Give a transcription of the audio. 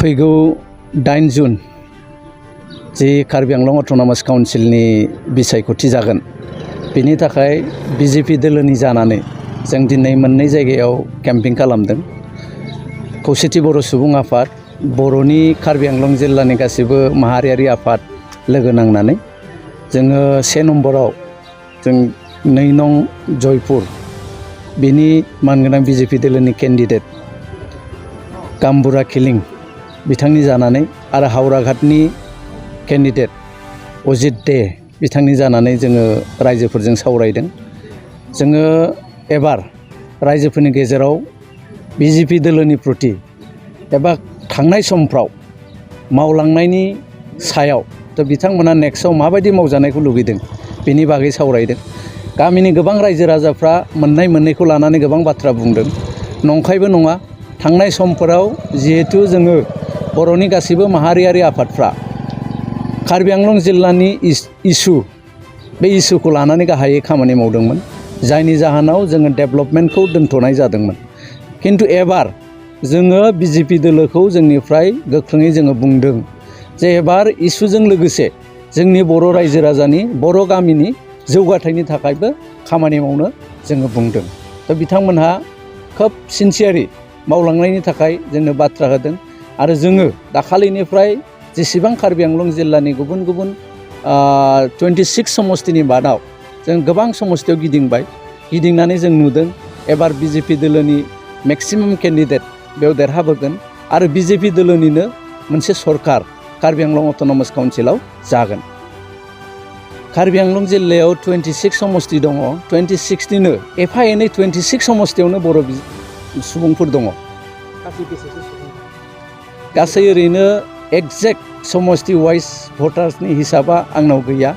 फैगौ 8 जुन जे कार्बि आंलं अट'नमास काउन्सिलनि बिसायख'थि जागोन बेनि थाखाय बिजेपि दोलोनि जानानै जों दिनै मोननै जायगायाव केम्पिं खालामदों। खौसेथि बर' सुबुं आफाद, बर'नि कार्बि आंलं जिल्लानि गासिबो माहारियारि आफाद लोगो नांनानै जोङो 1 नम्बराव जों 2 नं जयपुर बिनि मानगोनां बिजेपि दोलोनि केन्डिडेट गाम्बुरा खिलिं बिथांनि जानानै आरो हावराघाटनि केन्डिडेट अजित दे बिथांनि जानानै जोङो रायजोफोरजों सावरायदों। जोङो एबार रायजोफोरनि गेजेराव बिजेपि दोलोनि प्रति एबा थांनाय समफ्राव मावलांनायनि सायाव बिथांमोना नेक्स्टआव माबायदि मावजानायखौ लुगैदों बेनि बागै सावरायदों। गामिनि गोबां रायजो राजाफ्रा मोननैखौ लानानै गोबां बाथ्रा बुंदों। नंखायबो नङा, थांनाय समफोराव जिहेतु जोङो बर'नि गासिबो माहारियारि आफादफ्रा कार्बि आंलं जिल्लानि इसु बे इसुखौ लानानै गाहायै खामानि मावदोंमोन, जायनि जाहोनाव जोङो डेभेलपमेन्टखौ दोनथ'नाय जादोंमोन। खिन्थु एबार जोङो बिजेपि दोलोखौ जोंनिफ्राय गोख्रोङै जोङो बुंदों जे एबार इसुजों लोगोसे जोंनि बर' रायजो राजानि बर' गामिनि जौगाथायनि थाखायबो खामानि मावनो जोङो बुंदों। बिथांमोनहा खोब सिनसियारि मावलांनायनि थाखाय जोंनो बाथ्रा होदों आरो जोङो दाखालिनिफ्राय जेसेबां कार्बि आंलं जिल्लानि गुबुन गुबुन 26 समस्तिनि बादाव जों गोबां समस्तियाव गिदिंनानै जों नुदों एबार बिजेपि दोलोनि मेक्सिमाम केन्डिडेट बेयाव देरहाबोगोन आरो बिजेपि दोलोनिनो मोनसे सरकार कार्बि आंलं अट'नमास काउन्सिलाव जागोन। कार्बि आंलं जिल्लायाव 26 समस्ति दङ। 26निनो एफा एनै 26 समस्तियावनो बर' सुबुंफोर दङ। गासै ओरैनो एक्जेक्ट समस्ति वाइज भटार्सनि हिसाबा आंनाव गैया।